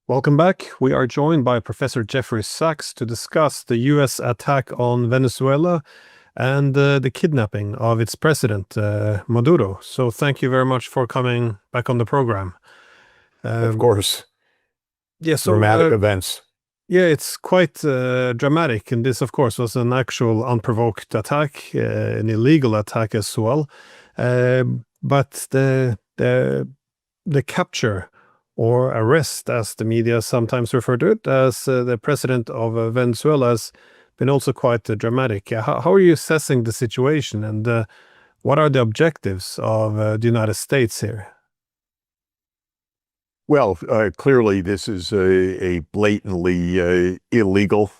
Welcome back. We are joined by Professor Jeffrey Sachs to discuss the U.S. attack on Venezuela and the kidnapping of its president, Maduro. So thank you very much for coming back on the program. Of course. Yeah, so, dramatic events. Yeah, it's quite dramatic. And this, of course, was an actual unprovoked attack, an illegal attack as well. But the capture or arrest, as the media sometimes refer to it, as the president of Venezuela has been also quite dramatic. How are you assessing the situation, and what are the objectives of the United States here? Well, clearly this is a blatantly illegal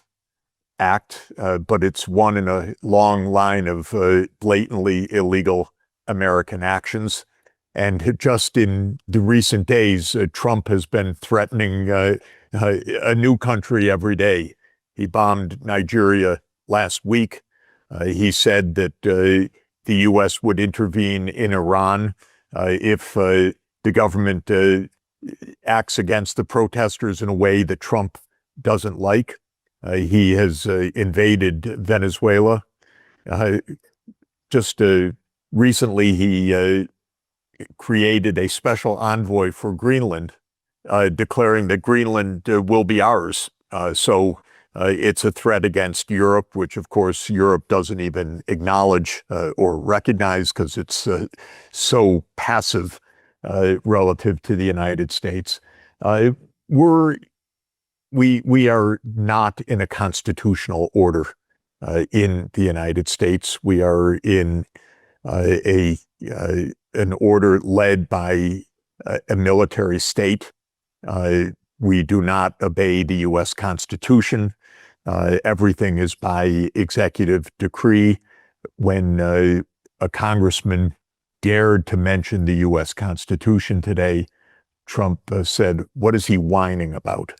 act, but it's one in a long line of blatantly illegal American actions. And just in the recent days, Trump has been threatening a new country every day. He bombed Nigeria last week. He said that the U.S. would intervene in Iran if the government acts against the protesters in a way that Trump doesn't like. He has invaded Venezuela. Just recently, he created a special envoy for Greenland, declaring that Greenland will be ours. So it's a threat against Europe, which of course Europe doesn't even acknowledge or recognize because it's so passive relative to the United States. We are not in a constitutional order in the United States. We are in an order led by a military state. We do not obey the U.S. Constitution. Everything is by executive decree. When a congressman dared to mention the U.S. Constitution today, Trump said, "What is he whining about?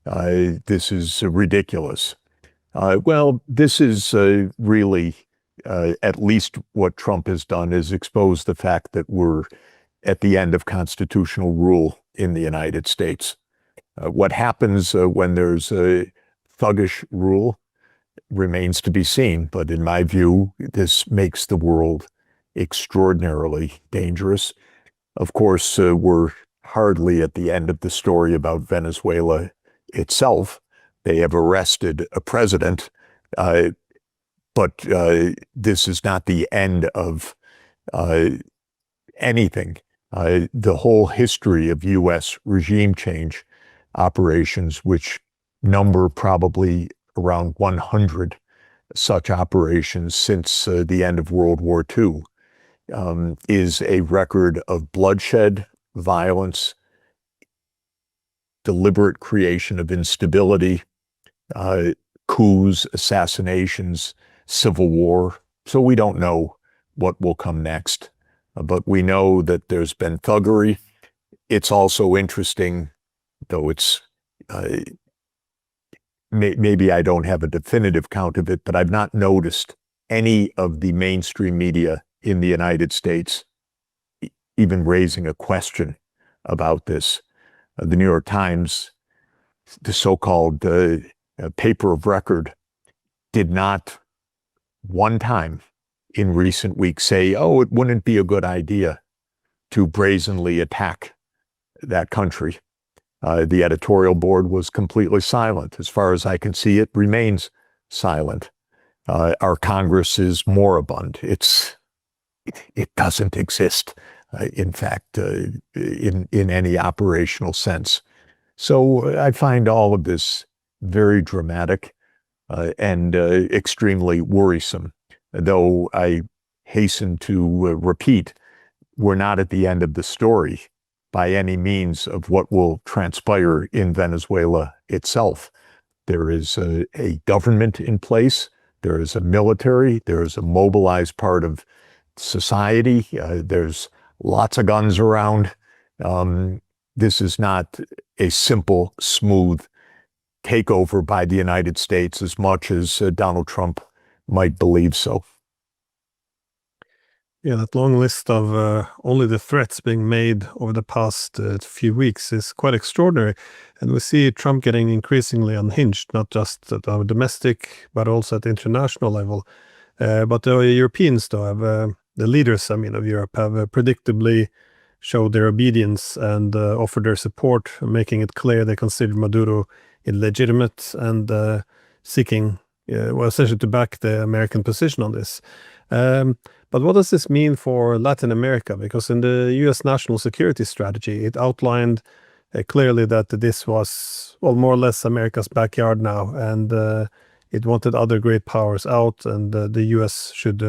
This is ridiculous." Well, this is really at least what Trump has done is expose the fact that we're at the end of constitutional rule in the United States. What happens when there's a thuggish rule remains to be seen. But in my view, this makes the world extraordinarily dangerous. Of course, we're hardly at the end of the story about Venezuela itself. They have arrested a president, but this is not the end of anything. The whole history of U.S. regime change operations, which number probably around 100 such operations since the end of World War II, is a record of bloodshed, violence, deliberate creation of instability, coups, assassinations, civil war. So we don't know what will come next, but we know that there's been thuggery. It's also interesting, though it's maybe I don't have a definitive count of it, but I've not noticed any of the mainstream media in the United States even raising a question about this. The New York Times, the so-called paper of record, did not one time in recent weeks say, "Oh, it wouldn't be a good idea to brazenly attack that country." The editorial board was completely silent. As far as I can see, it remains silent. Our Congress is moribund. It doesn't exist, in fact, in any operational sense. So I find all of this very dramatic and extremely worrisome. Though I hasten to repeat, we're not at the end of the story by any means of what will transpire in Venezuela itself. There is a government in place. There is a military. There is a mobilized part of society. There's lots of guns around. This is not a simple, smooth takeover by the United States as much as Donald Trump might believe so. Yeah, that long list of only the threats being made over the past few weeks is quite extraordinary. And we see Trump getting increasingly unhinged, not just at our domestic, but also at the international level. But the Europeans, though, the leaders, of Europe, have predictably showed their obedience and offered their support, making it clear they consider Maduro illegitimate and seeking, essentially to back the American position on this. But what does this mean for Latin America? Because in the U.S. national security strategy, it outlined clearly that this was, well, more or less America's backyard now, and it wanted other great powers out, and the U.S. should,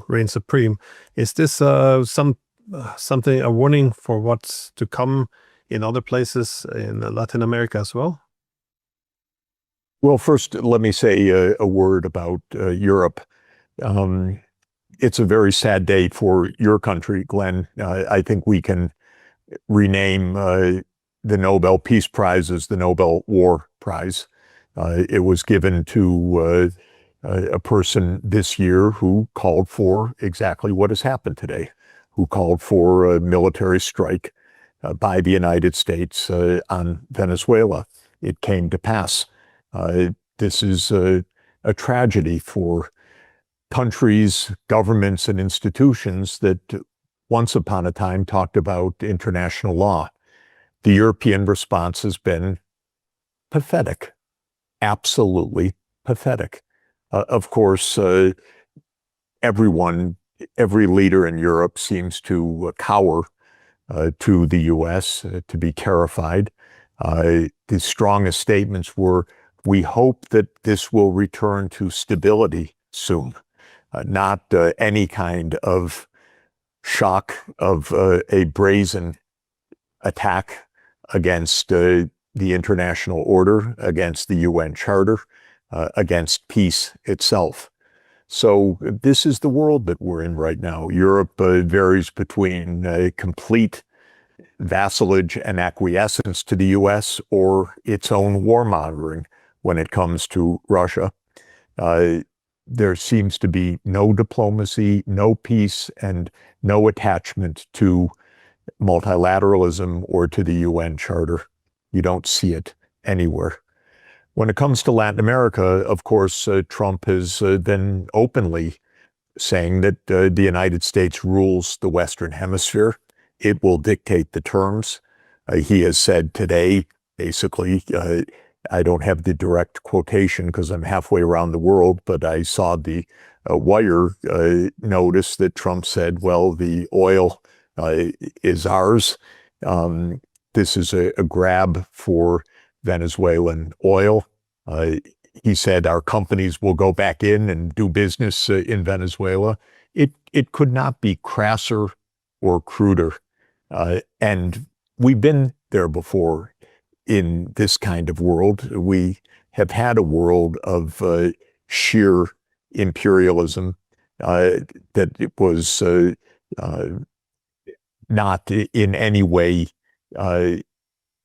reign supreme. Is this something, a warning for what's to come in other places in Latin America as well? Well, first, let me say a word about Europe. It's a very sad day for your country, Glenn. I think we can rename the Nobel Peace Prize as the Nobel War Prize. It was given to a person this year who called for exactly what has happened today, who called for a military strike by the United States on Venezuela. It came to pass. This is a tragedy for countries, governments, and institutions that once upon a time talked about international law. The European response has been pathetic, absolutely pathetic. Of course, every leader in Europe seems to cower to the U.S., to be terrified. The strongest statements were, we hope that this will return to stability soon. Not any kind of shock of a brazen attack against the international order, against the UN Charter, against peace itself. So this is the world that we're in right now. Europe varies between complete vassalage and acquiescence to the U.S. or its own warmongering when it comes to Russia. There seems to be no diplomacy, no peace, and no attachment to multilateralism or to the UN Charter. You don't see it anywhere. When it comes to Latin America, of course, Trump has been openly saying that the United States rules the Western Hemisphere. It will dictate the terms. He has said today, basically, I don't have the direct quotation because I'm halfway around the world, but I saw the wire notice that Trump said, well, the oil is ours. This is a grab for Venezuelan oil. He said our companies will go back in and do business in Venezuela. It could not be crasser or cruder. And we've been there before. In this kind of world, we have had a world of sheer imperialism that it was not in any way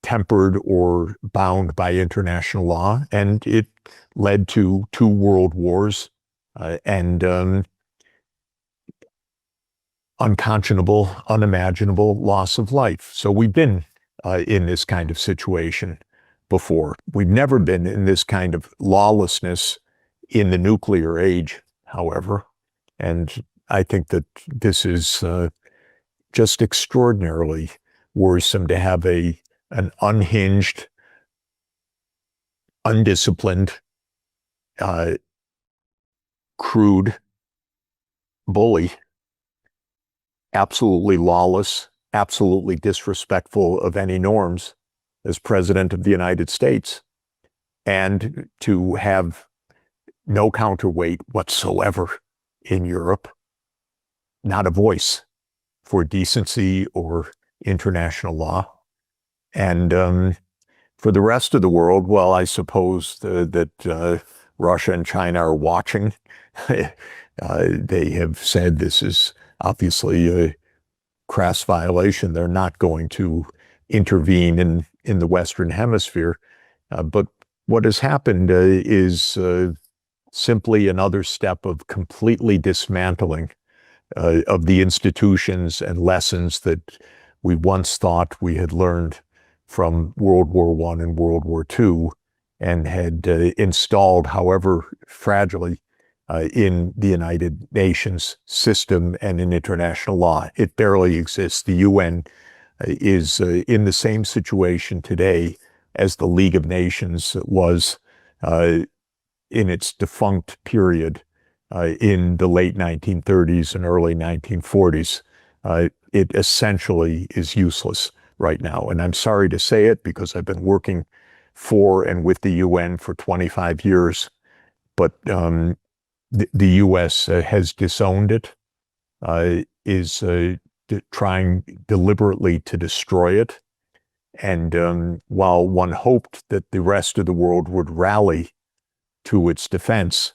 tempered or bound by international law, and it led to 2 world wars and unconscionable, unimaginable loss of life. So we've been in this kind of situation before. We've never been in this kind of lawlessness in the nuclear age, however. And I think that this is just extraordinarily worrisome to have an unhinged, undisciplined, crude bully, absolutely lawless, absolutely disrespectful of any norms as president of the United States, and to have no counterweight whatsoever in Europe, not a voice for decency or international law. And for the rest of the world, well, I suppose that Russia and China are watching. They have said this is obviously a crass violation. They're not going to intervene in the Western Hemisphere. But what has happened is simply another step of completely dismantling of the institutions and lessons that we once thought we had learned from World War I and World War II and had installed, however fragilely, in the United Nations system and in international law. It barely exists. The UN is in the same situation today as the League of Nations was in its defunct period in the late 1930s and early 1940s. It essentially is useless right now. And I'm sorry to say it because I've been working for and with the UN for 25 years, but the U.S. has disowned it, is trying deliberately to destroy it. And while one hoped that the rest of the world would rally to its defense,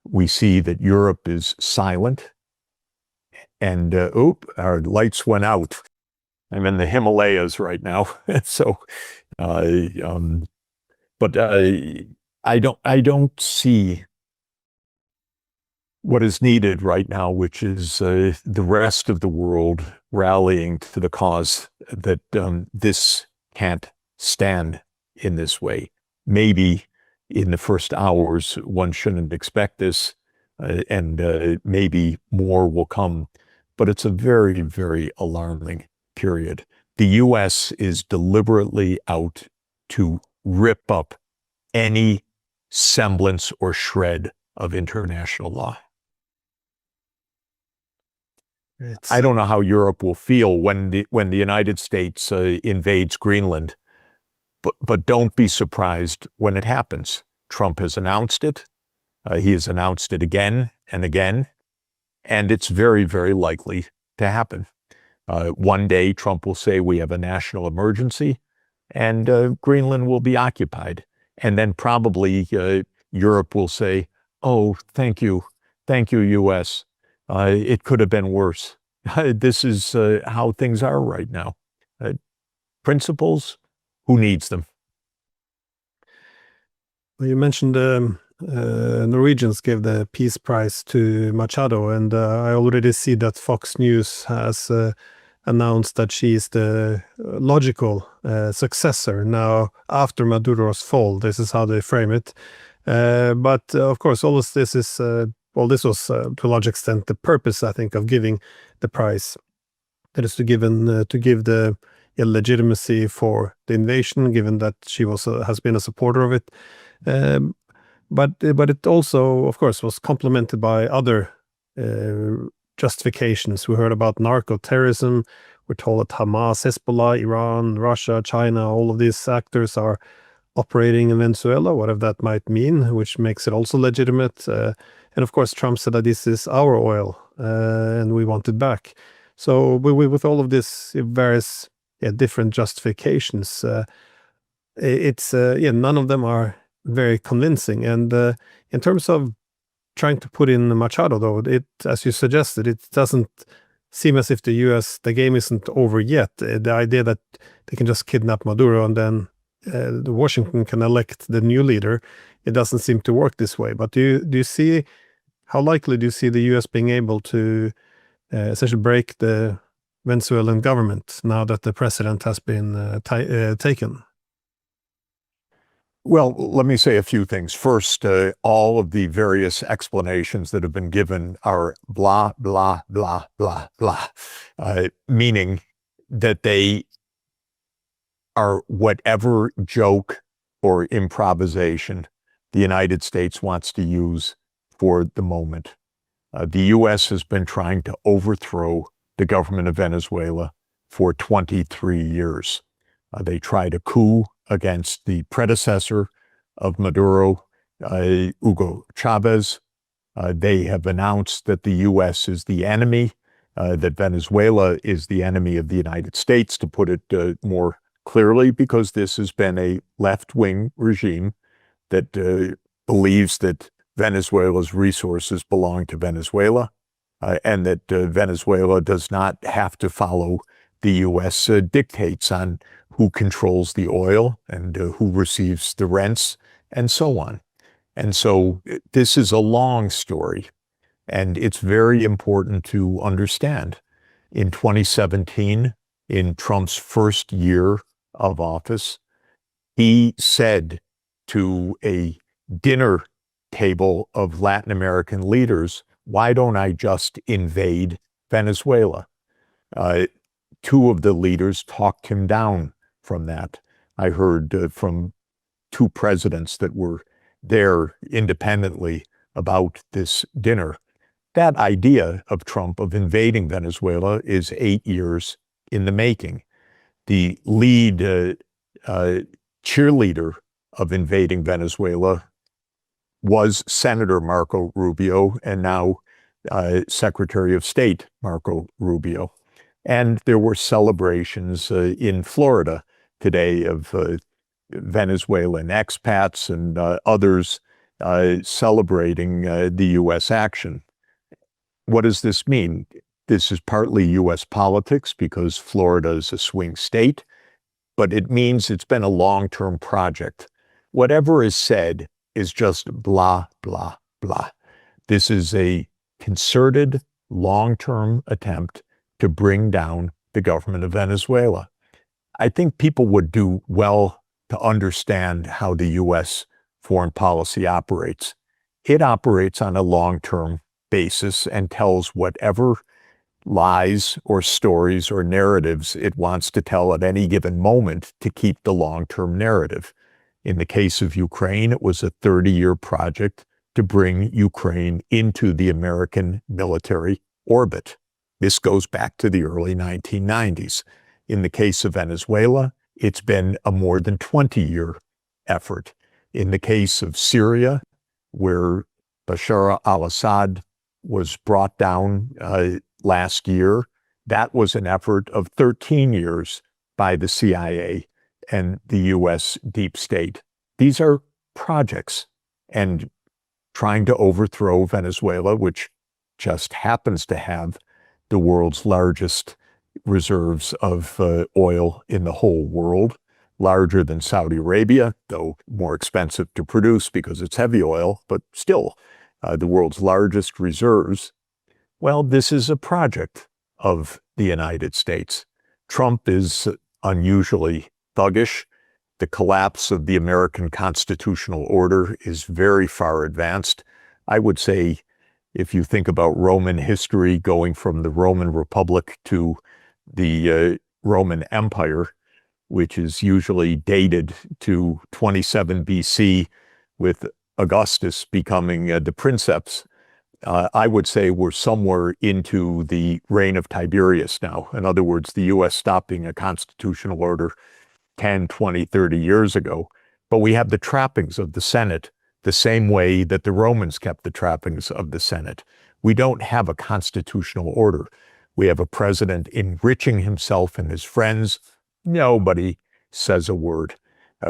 we see that Europe is silent. And, our lights went out. I'm in the Himalayas right now. So, but I don't see what is needed right now, which is the rest of the world rallying to the cause that this can't stand in this way. Maybe in the first hours, one shouldn't expect this, and maybe more will come. But it's a very, very alarming period. The U.S. is deliberately out to rip up any semblance or shred of international law. I don't know how Europe will feel when the United States invades Greenland, but don't be surprised when it happens. Trump has announced it. He has announced it again and again, and it's very, very likely to happen. One day, Trump will say we have a national emergency, and Greenland will be occupied. And then probably Europe will say, oh, thank you, U.S., it could have been worse. This is how things are right now. Principles, who needs them? Well, you mentioned Norwegians gave the Peace Prize to Machado, and I already see that Fox News has announced that she is the logical successor now after Maduro's fall. This is how they frame it. But of course, all of this is this was to a large extent the purpose, I think, of giving the prize. That is to give the legitimacy for the invasion, given that she has been a supporter of it. But it also, of course, was complemented by other justifications. We heard about narco-terrorism. We're told that Hamas, Hezbollah, Iran, Russia, China, all of these actors are operating in Venezuela, whatever that might mean, which makes it also legitimate. And of course, Trump said that this is our oil and we want it back. So with all of this various different justifications, none of them are very convincing. And in terms of trying to put in Machado, though, as you suggested, it doesn't seem as if the game isn't over yet. The idea that they can just kidnap Maduro and then Washington can elect the new leader, it doesn't seem to work this way. But do you see, how likely do you see the U.S. being able to essentially break the Venezuelan government now that the president has been taken? Well, let me say a few things. First, all of the various explanations that have been given are blah, blah, blah, blah, blah, meaning that they are whatever joke or improvisation the United States wants to use for the moment. The U.S. has been trying to overthrow the government of Venezuela for 23 years. They tried a coup against the predecessor of Maduro, Hugo Chavez. They have announced that the U.S. is the enemy, that Venezuela is the enemy of the United States, to put it more clearly, because this has been a left-wing regime that believes that Venezuela's resources belong to Venezuela, and that Venezuela does not have to follow the U.S. Dictates on who controls the oil and who receives the rents and so on. And so this is a long story. And it's very important to understand. In 2017, in Trump's first year of office, he said to a dinner table of Latin American leaders, why don't I just invade Venezuela? Two of the leaders talked him down from that. I heard from two presidents that were there independently about this dinner. That idea of Trump of invading Venezuela is 8 years in the making. The lead cheerleader of invading Venezuela was Senator Marco Rubio and now Secretary of State Marco Rubio. And there were celebrations in Florida today of Venezuelan expats and others celebrating the U.S. action. What does this mean? This is partly U.S. politics because Florida is a swing state, but it means it's been a long-term project. Whatever is said is just blah, blah, blah. This is a concerted, long-term attempt to bring down the government of Venezuela. I think people would do well to understand how the U.S. foreign policy operates. It operates on a long-term basis and tells whatever lies or stories or narratives it wants to tell at any given moment to keep the long-term narrative. In the case of Ukraine, it was a 30-year project to bring Ukraine into the American military orbit. This goes back to the early 1990s. In the case of Venezuela, it's been a more than 20-year effort. In the case of Syria, where Bashar al-Assad was brought down last year, that was an effort of 13 years by the CIA and the U.S. deep state. These are projects, and trying to overthrow Venezuela, which just happens to have the world's largest reserves of oil in the whole world, larger than Saudi Arabia, though more expensive to produce because it's heavy oil, but still the world's largest reserves. Well, this is a project of the United States. Trump is unusually thuggish. The collapse of the American constitutional order is very far advanced. I would say, if you think about Roman history going from the Roman Republic to the Roman Empire, which is usually dated to 27 BC with Augustus becoming the princeps, I would say we're somewhere into the reign of Tiberius now. In other words, the U.S. stopped being a constitutional order 10, 20, 30 years ago. But we have the trappings of the Senate the same way that the Romans kept the trappings of the Senate. We don't have a constitutional order. We have a president enriching himself and his friends. Nobody says a word.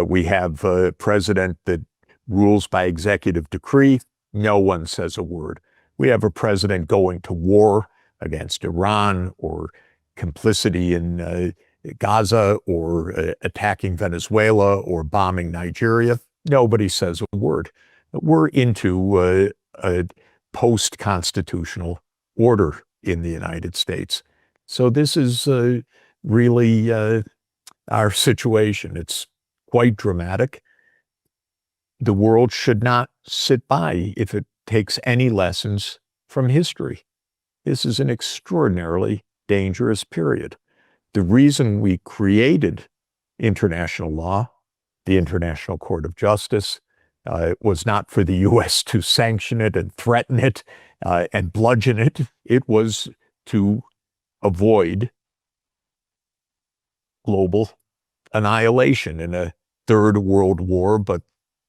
We have a president that rules by executive decree. No one says a word. We have a president going to war against Iran or complicity in Gaza or attacking Venezuela or bombing Nigeria. Nobody says a word. We're into a post-constitutional order in the United States. So this is really our situation. It's quite dramatic. The world should not sit by if it takes any lessons from history. This is an extraordinarily dangerous period. The reason we created international law, the International Court of Justice, was not for the U.S. to sanction it and threaten it and bludgeon it. It was to avoid global annihilation in a third world war, but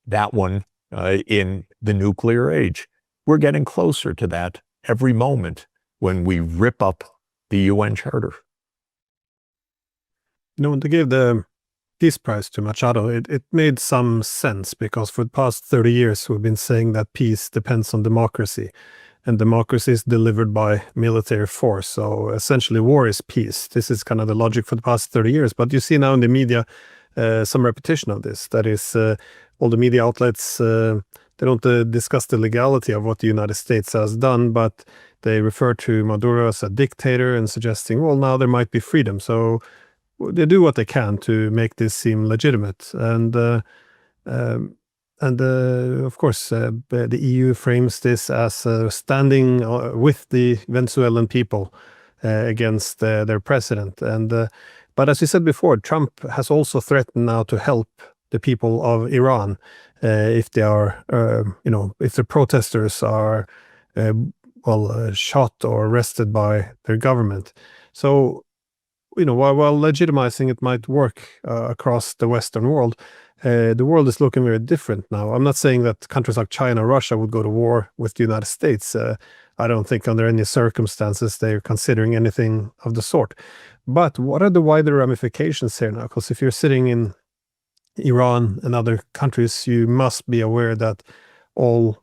that one in the nuclear age. We're getting closer to that every moment when we rip up the UN Charter. When they gave the Peace Prize to Machado, it made some sense because for the past 30 years we've been saying that peace depends on democracy, and democracy is delivered by military force. So essentially war is peace. This is kind of the logic for the past 30 years. But you see now in the media some repetition of this. That is, all the media outlets they don't discuss the legality of what the United States has done, but they refer to Maduro as a dictator and suggesting, well, now there might be freedom. So they do what they can to make this seem legitimate. And of course, the EU frames this as standing with the Venezuelan people against their president. But as you said before, Trump has also threatened now to help the people of Iran if they are, if the protesters are, shot or arrested by their government. So, while legitimizing it might work across the Western world, the world is looking very different now. I'm not saying that countries like China or Russia would go to war with the United States. I don't think under any circumstances they're considering anything of the sort. But what are the wider ramifications here now? Because if you're sitting in Iran and other countries, you must be aware that all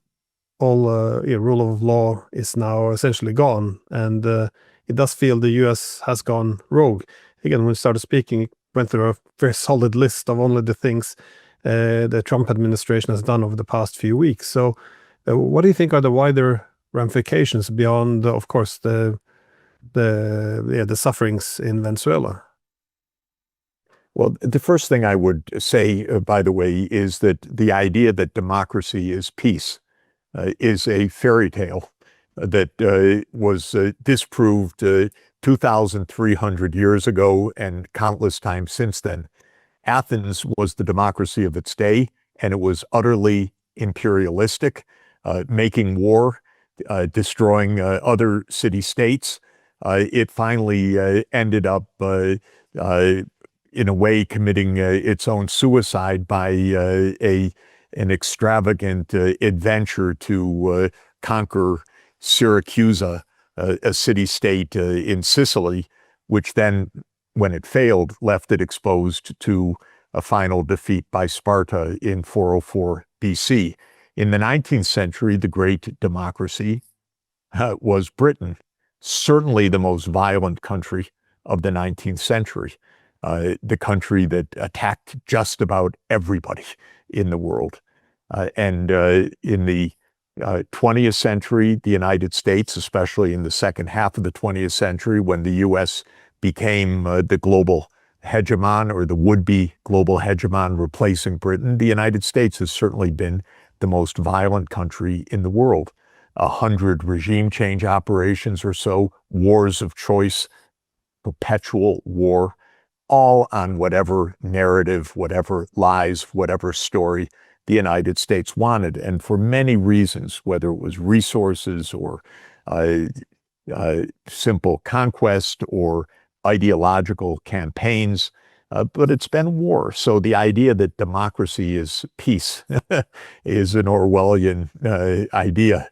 rule of law is now essentially gone. And it does feel the US has gone rogue. Again, when we started speaking, it went through a very solid list of only the things the Trump administration has done over the past few weeks. So what do you think are the wider ramifications beyond, of course, the sufferings in Venezuela? Well, the first thing I would say, by the way, is that the idea that democracy is peace is a fairy tale that was disproved 2,300 years ago and countless times since then. Athens was the democracy of its day, and it was utterly imperialistic, making war, destroying other city-states. It finally ended up, in a way, committing its own suicide by an extravagant adventure to conquer Syracusa, a city-state in Sicily, which then, when it failed, left it exposed to a final defeat by Sparta in 404 BC. In the 19th century, the great democracy was Britain, certainly the most violent country of the 19th century, the country that attacked just about everybody in the world. And in the 20th century, the United States, especially in the second half of the 20th century, when the U.S. became the global hegemon or the would-be global hegemon replacing Britain, the United States has certainly been the most violent country in the world. 100 regime change operations or so, wars of choice, perpetual war, all on whatever narrative, whatever lies, whatever story the United States wanted. And for many reasons, whether it was resources or simple conquest or ideological campaigns, but it's been war. So the idea that democracy is peace is an Orwellian idea.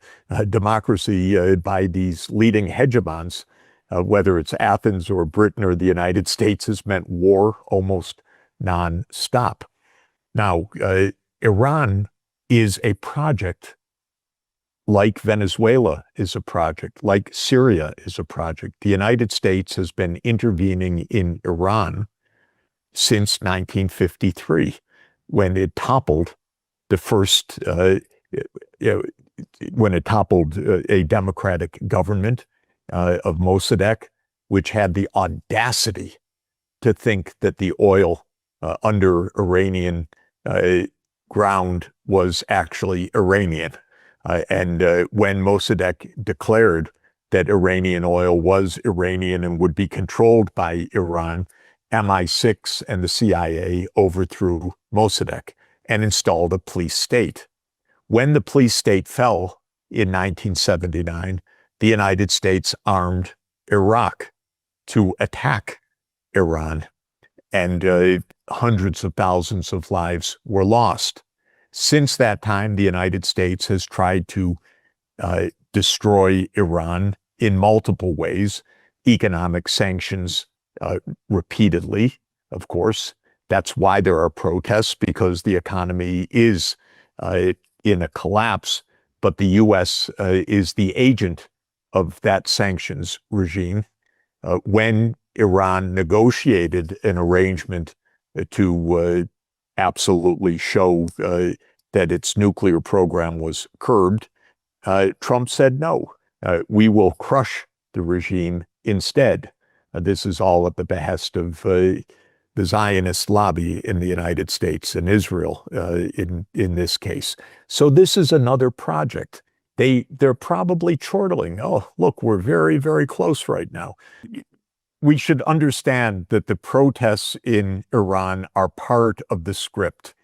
Democracy by these leading hegemons, whether it's Athens or Britain or the United States, has meant war almost non-stop. Now, Iran is a project like Venezuela is a project, like Syria is a project. The United States has been intervening in Iran since 1953, when it toppled the first, when it toppled a democratic government of Mossadegh, which had the audacity to think that the oil under Iranian ground was actually Iranian. And when Mossadegh declared that Iranian oil was Iranian and would be controlled by Iran, MI6 and the CIA overthrew Mossadegh and installed a police state. When the police state fell in 1979, the United States armed Iraq to attack Iran, and hundreds of thousands of lives were lost. Since that time, the United States has tried to destroy Iran in multiple ways, economic sanctions repeatedly, of course. That's why there are protests, because the economy is in a collapse, but the U.S. is the agent of that sanctions regime. When Iran negotiated an arrangement to absolutely show that its nuclear program was curbed, Trump said no. We will crush the regime instead. This is all at the behest of the Zionist lobby in the United States and Israel in this case. So this is another project. They're probably chortling. Oh, look, we're very, very close right now. We should understand that the protests in Iran are part of the script.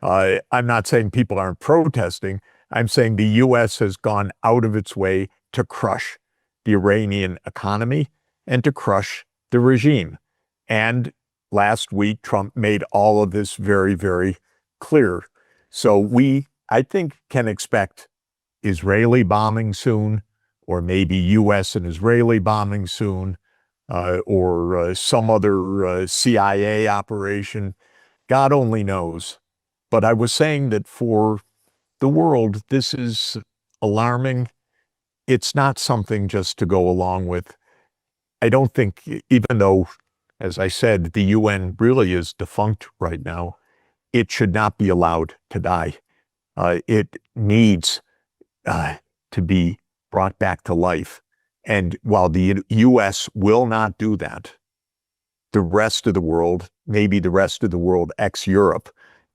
I'm not saying people aren't protesting. I'm saying the U.S. has gone out of its way to crush the Iranian economy and to crush the regime. And last week, Trump made all of this very, very clear. So we, I think, can expect Israeli bombing soon, or maybe U.S. and Israeli bombing soon, or some other CIA operation. God only knows. But I was saying that for the world, this is alarming. It's not something just to go along with. I don't think, even though, as I said, the UN really is defunct right now, it should not be allowed to die. It needs to be brought back to life. And while the U.S. will not do that, the rest of the world, maybe the rest of the world ex-Europe,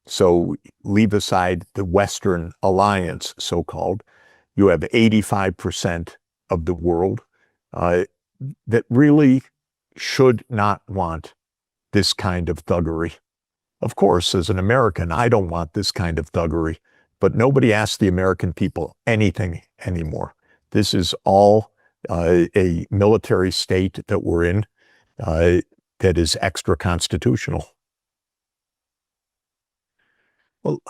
so leave aside the Western alliance, so-called, you have 85% of the world that really should not want this kind of thuggery. Of course, as an American, I don't want this kind of thuggery, but nobody asks the American people anything anymore. This is all a military state that we're in that is extra-constitutional. Well,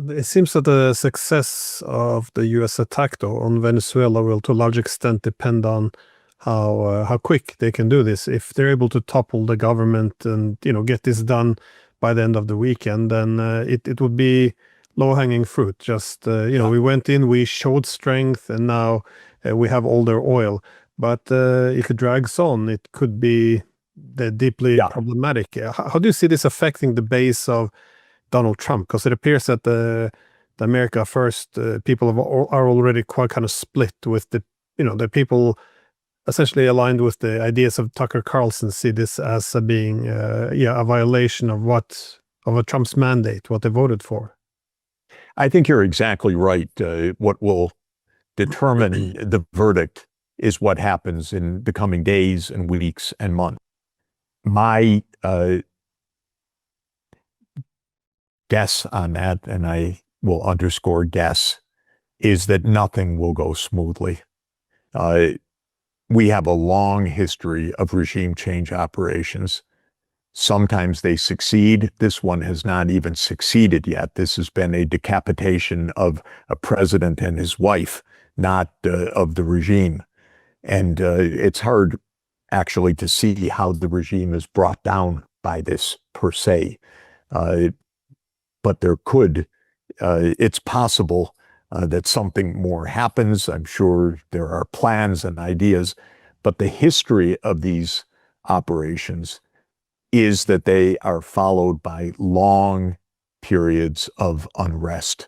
it seems that the success of the U.S. attack, though, on Venezuela will to a large extent depend on how quick they can do this. If they're able to topple the government and, get this done by the end of the weekend, then it would be low-hanging fruit. Just, we went in, we showed strength, and now we have all their oil. But if it drags on, it could be deeply problematic. How do you see this affecting the base of Donald Trump? Because it appears that the America First people are already quite kind of split with the people essentially aligned with the ideas of Tucker Carlson see this as being a violation of a Trump's mandate, what they voted for. I think you're exactly right. What will determine the verdict is what happens in the coming days and weeks and months. My guess on that, and I will underscore guess, is that nothing will go smoothly. We have a long history of regime change operations. Sometimes they succeed. This one has not even succeeded yet. This has been a decapitation of a president and his wife, not of the regime. And it's hard actually to see how the regime is brought down by this per se. But there could, it's possible that something more happens. I'm sure there are plans and ideas, but the history of these operations is that they are followed by long periods of unrest,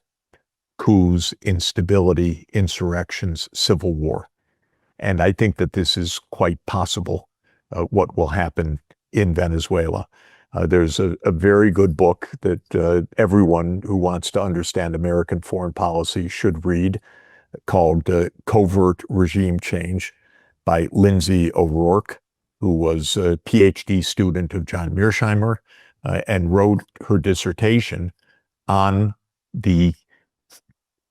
coups, instability, insurrections, civil war. And I think that this is quite possible, what will happen in Venezuela. There's a very good book that everyone who wants to understand American foreign policy should read called Covert Regime Change by Lindsay O'Rourke, who was a PhD student of John Mearsheimer and wrote her dissertation on the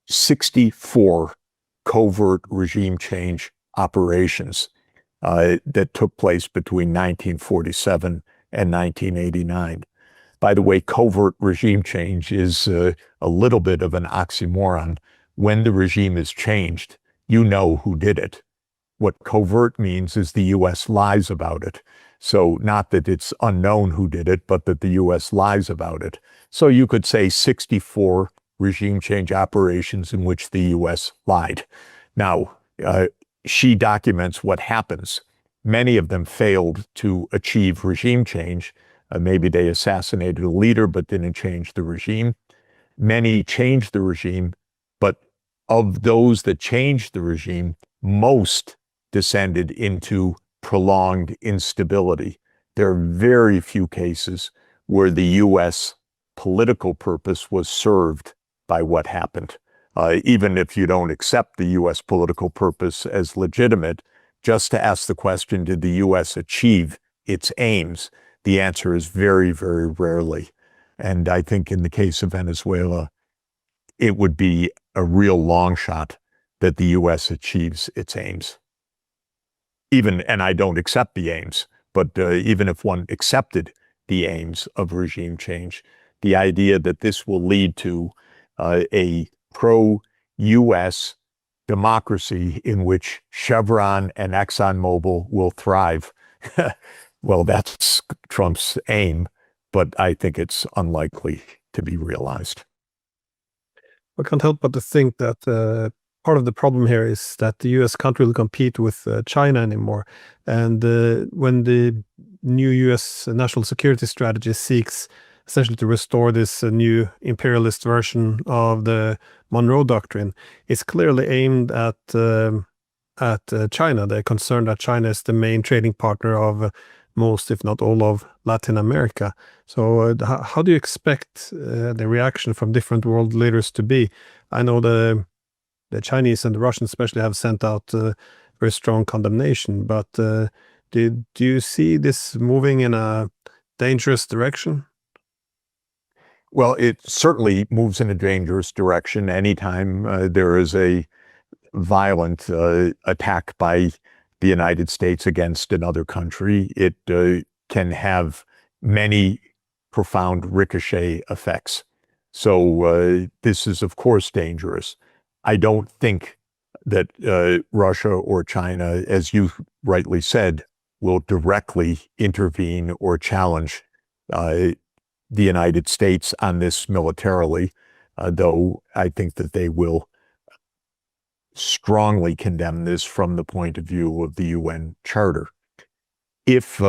64 covert regime change operations that took place between 1947 and 1989. By the way, covert regime change is a little bit of an oxymoron. When the regime is changed, you know who did it. What covert means is the U.S. lies about it. So not that it's unknown who did it, but that the U.S. lies about it. So you could say 64 regime change operations in which the U.S. lied. Now, she documents what happens. Many of them failed to achieve regime change. Maybe they assassinated a leader but didn't change the regime. Many changed the regime, but of those that changed the regime, most descended into prolonged instability. There are very few cases where the U.S. political purpose was served by what happened. Even if you don't accept the U.S. political purpose as legitimate, just to ask the question, did the U.S. achieve its aims? The answer is very, very rarely. And I think in the case of Venezuela, it would be a real long shot that the U.S. achieves its aims. And I don't accept the aims, but even if one accepted the aims of regime change, the idea that this will lead to a pro-U.S. democracy in which Chevron and ExxonMobil will thrive, well, that's Trump's aim, but I think it's unlikely to be realized. I can't help but to think that part of the problem here is that the U.S. can't really compete with China anymore. And when the new U.S. national security strategy seeks essentially to restore this new imperialist version of the Monroe Doctrine, it's clearly aimed at China. They're concerned that China is the main trading partner of most, if not all, of Latin America. So how do you expect the reaction from different world leaders to be? I know the Chinese and the Russians especially have sent out very strong condemnation, but do you see this moving in a dangerous direction? Well, it certainly moves in a dangerous direction anytime there is a violent attack by the United States against another country. It can have many profound ricochet effects. So this is, of course, dangerous. I don't think that Russia or China, as you rightly said, will directly intervene or challenge the United States on this militarily, though I think that they will strongly condemn this from the point of view of the UN Charter. If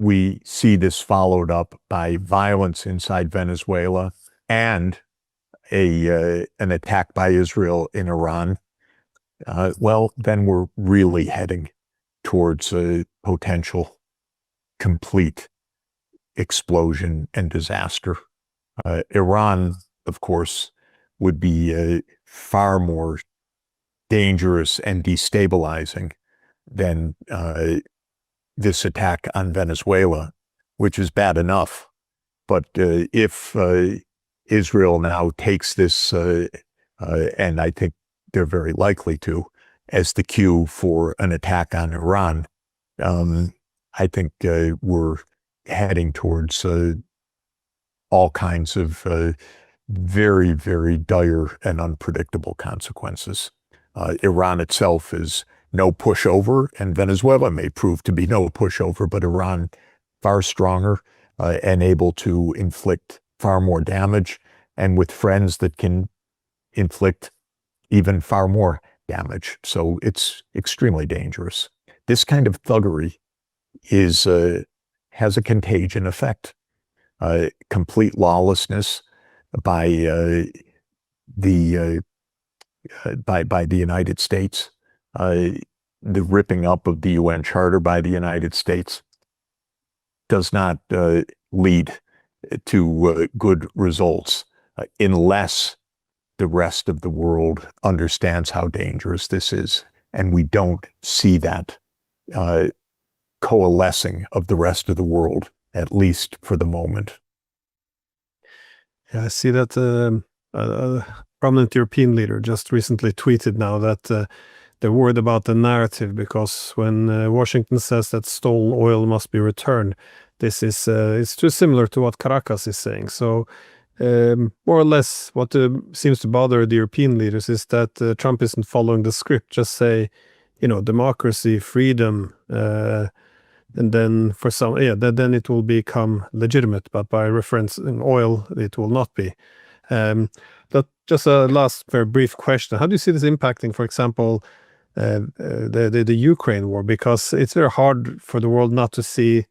we see this followed up by violence inside Venezuela and an attack by Israel in Iran, well, then we're really heading towards a potential complete explosion and disaster. Iran, of course, would be far more dangerous and destabilizing than this attack on Venezuela, which is bad enough. But if Israel now takes this, and I think they're very likely to, as the cue for an attack on Iran, I think we're heading towards all kinds of very, very dire and unpredictable consequences. Iran itself is no pushover, and Venezuela may prove to be no pushover, but Iran far stronger and able to inflict far more damage, and with friends that can inflict even far more damage. So it's extremely dangerous. This kind of thuggery has a contagion effect. Complete lawlessness by the United States, the ripping up of the UN Charter by the United States does not lead to good results unless the rest of the world understands how dangerous this is. And we don't see that coalescing of the rest of the world, at least for the moment. Yeah, I see that a prominent European leader just recently tweeted now that they're worried about the narrative because when Washington says that stolen oil must be returned, this is it's too similar to what Caracas is saying. So more or less what seems to bother the European leaders is that Trump isn't following the script. Just say, democracy, freedom, and then for some, then it will become legitimate. But by referencing oil, it will not be. But just a last very brief question. How do you see this impacting, for example, the Ukraine war? Because it's very hard for the world not to see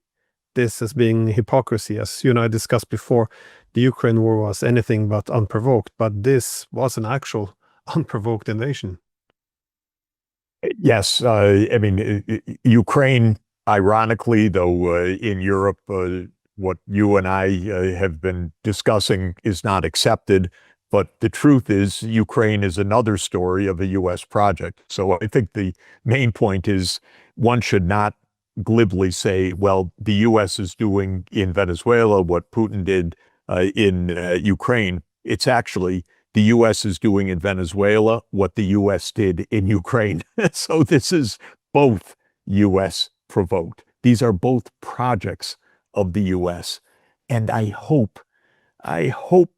this as being hypocrisy. As you and I discussed before, the Ukraine war was anything but unprovoked, but this was an actual unprovoked invasion. Yes, I mean, Ukraine, ironically, though in Europe, what you and I have been discussing is not accepted. But the truth is, Ukraine is another story of a U.S. project. So I think the main point is one should not glibly say, well, the U.S. is doing in Venezuela what Putin did in Ukraine. It's actually the U.S. is doing in Venezuela what the U.S. did in Ukraine. So this is both U.S. provoked. These are both projects of the U.S. And I hope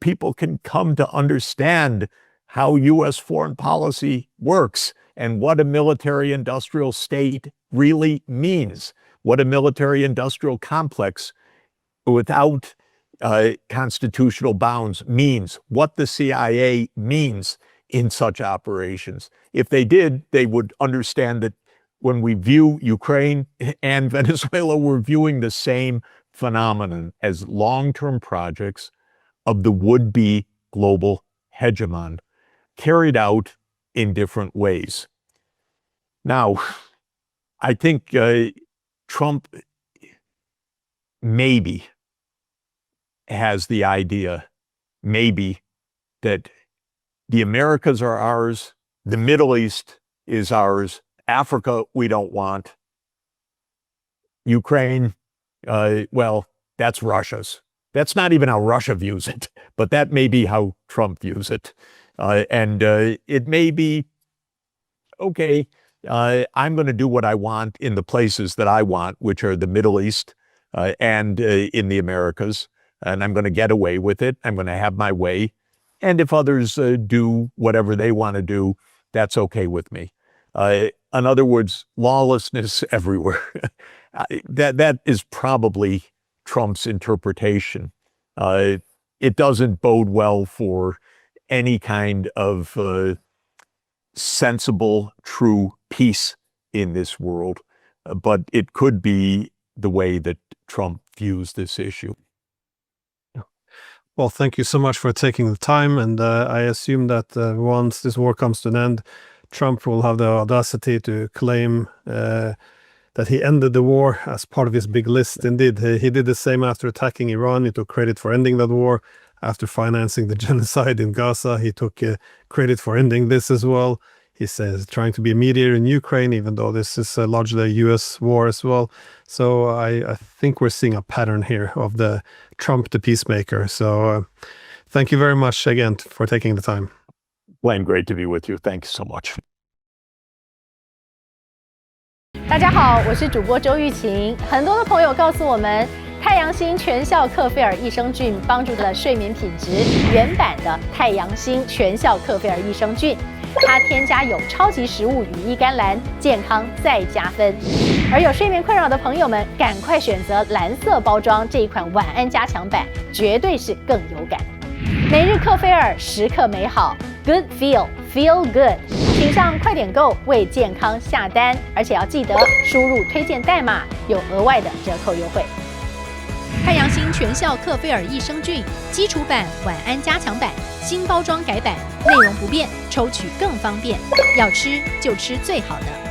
people can come to understand how U.S. foreign policy works and what a military-industrial state really means, what a military-industrial complex without constitutional bounds means, what the CIA means in such operations. If they did, they would understand that when we view Ukraine and Venezuela, we're viewing the same phenomenon as long-term projects of the would-be global hegemon, carried out in different ways. Now, I think Trump maybe has the idea, maybe, that the Americas are ours, the Middle East is ours, Africa we don't want, Ukraine, well, that's Russia's. That's not even how Russia views it, but that may be how Trump views it. And it may be, okay, I'm going to do what I want in the places that I want, which are the Middle East and in the Americas, and I'm going to get away with it. I'm going to have my way. And if others do whatever they want to do, that's okay with me. In other words, lawlessness everywhere. That is probably Trump's interpretation. It doesn't bode well for any kind of sensible, true peace in this world, but it could be the way that Trump views this issue. Well, thank you so much for taking the time, and I assume that once this war comes to an end, Trump will have the audacity to claim that he ended the war as part of his big list. Indeed, he did the same after attacking Iran. He took credit for ending that war. After financing the genocide in Gaza, he took credit for ending this as well. He says trying to be a mediator in Ukraine, even though this is largely a U.S. war as well. So I think we're seeing a pattern here of the Trump the peacemaker. So thank you very much again for taking the time. Glenn, great to be with you. Thanks so much. 大家好，我是主播周玉琴。很多的朋友告诉我们，太阳星全效克菲尔益生菌帮助了睡眠品质。原版的太阳星全效克菲尔益生菌，它添加有超级食物羽衣甘蓝，健康再加分。而有睡眠困扰的朋友们，赶快选择蓝色包装这一款晚安加强版，绝对是更有感。每日克菲尔，时刻美好 ，Good Feel Good。请上快点购为健康下单，而且要记得输入推荐代码，有额外的折扣优惠。太阳星全效克菲尔益生菌基础版、晚安加强版，新包装改版，内容不变，抽取更方便。要吃就吃最好的。